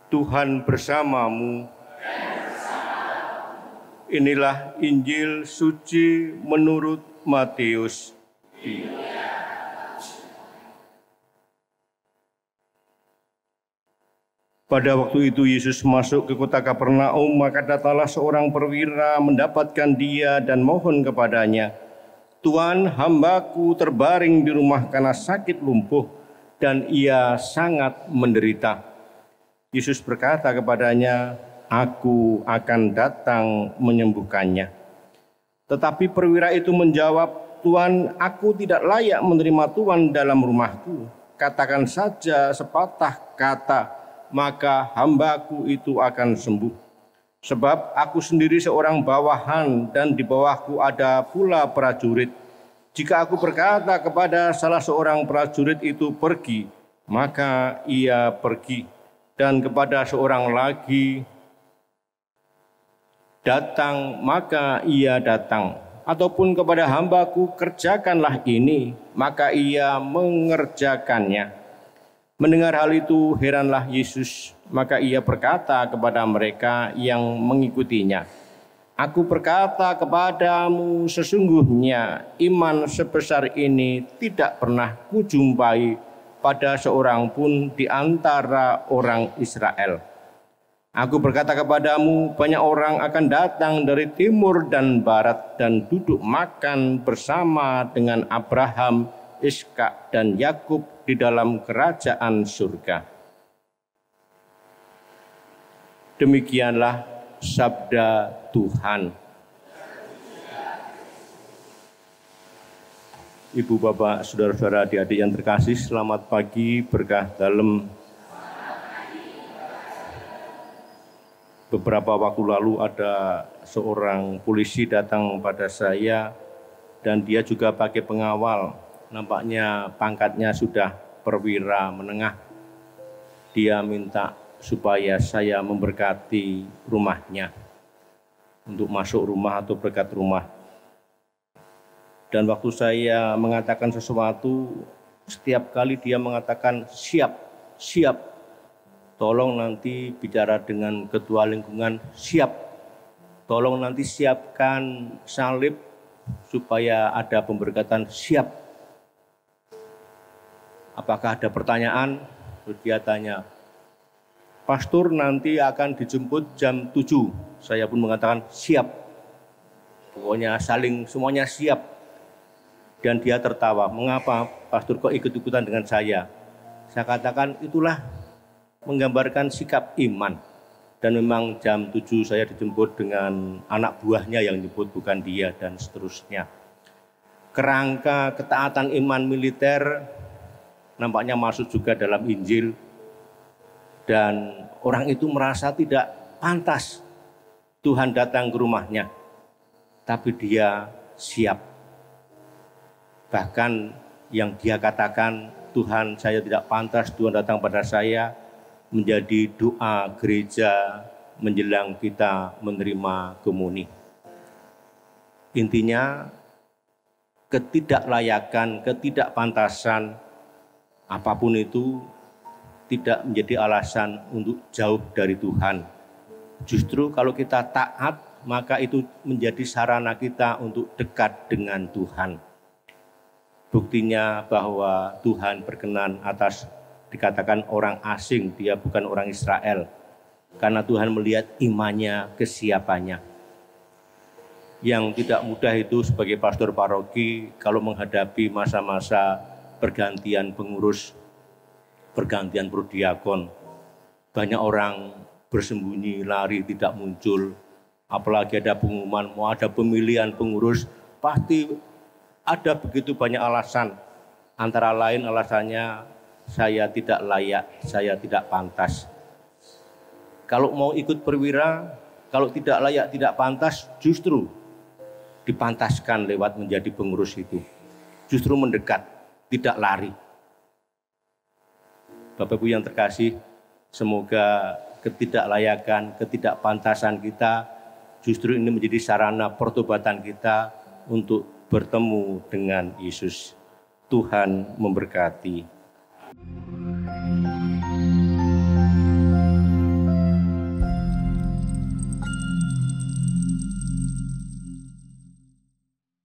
Tuhan bersamamu. Inilah Injil suci menurut Matius. Pada waktu itu Yesus masuk ke kota Kapernaum, maka datanglah seorang perwira mendapatkan dia dan mohon kepadanya, "Tuan, hambaku terbaring di rumah karena sakit lumpuh dan ia sangat menderita." Yesus berkata kepadanya, "Aku akan datang menyembuhkannya." Tetapi perwira itu menjawab, "Tuan, aku tidak layak menerima Tuan dalam rumahku. Katakan saja sepatah kata, maka hambaku itu akan sembuh. Sebab aku sendiri seorang bawahan dan di bawahku ada pula prajurit. Jika aku berkata kepada salah seorang prajurit itu pergi, maka ia pergi. Dan kepada seorang lagi datang, maka ia datang. Ataupun kepada hambaku kerjakanlah ini, maka ia mengerjakannya." Mendengar hal itu, heranlah Yesus, maka ia berkata kepada mereka yang mengikutinya, "Aku berkata kepadamu, sesungguhnya iman sebesar ini tidak pernah kujumpai pada seorang pun di antara orang Israel. Aku berkata kepadamu, banyak orang akan datang dari timur dan barat dan duduk makan bersama dengan Abraham, Ishak dan Yakub di dalam kerajaan surga." Demikianlah sabda Tuhan. Ibu, bapak, saudara-saudara, adik-adik yang terkasih, selamat pagi, berkah dalam. Beberapa waktu lalu ada seorang polisi datang pada saya dan dia juga pakai pengawal. Nampaknya pangkatnya sudah perwira menengah. Dia minta supaya saya memberkati rumahnya untuk masuk rumah atau berkat rumah. Dan waktu saya mengatakan sesuatu, setiap kali dia mengatakan siap, siap. Tolong nanti bicara dengan ketua lingkungan, siap. Tolong nanti siapkan salib supaya ada pemberkatan, siap. Apakah ada pertanyaan? Dia tanya, "Pastor, nanti akan dijemput jam 7. Saya pun mengatakan siap. Pokoknya saling semuanya siap. Dan dia tertawa, "Mengapa Pastor kok ikut-ikutan dengan saya?" Saya katakan itulah menggambarkan sikap iman. Dan memang jam 7 saya dijemput dengan anak buahnya yang nyebut, bukan dia, dan seterusnya. Kerangka ketaatan iman militer nampaknya masuk juga dalam Injil. Dan orang itu merasa tidak pantas Tuhan datang ke rumahnya. Tapi dia siap. Bahkan yang dia katakan, "Tuhan, saya tidak pantas Tuhan datang pada saya," menjadi doa gereja menjelang kita menerima komuni. Intinya, ketidaklayakan, ketidakpantasan, apapun itu tidak menjadi alasan untuk jauh dari Tuhan. Justru kalau kita taat, maka itu menjadi sarana kita untuk dekat dengan Tuhan. Buktinya bahwa Tuhan berkenan atas dikatakan orang asing, dia bukan orang Israel. Karena Tuhan melihat imannya, kesiapannya. Yang tidak mudah itu sebagai pastor paroki kalau menghadapi masa-masa pergantian pengurus, pergantian prodiakon. Banyak orang bersembunyi, lari, tidak muncul. Apalagi ada pengumuman mau ada pemilihan pengurus, pasti ada begitu banyak alasan. Antara lain alasannya, saya tidak layak, saya tidak pantas. Kalau mau ikut perwira, kalau tidak layak, tidak pantas, justru dipantaskan lewat menjadi pengurus itu. Justru mendekat, tidak lari. Bapak Ibu yang terkasih, semoga ketidaklayakan, ketidakpantasan kita justru ini menjadi sarana pertobatan kita untuk bertemu dengan Yesus. Tuhan memberkati.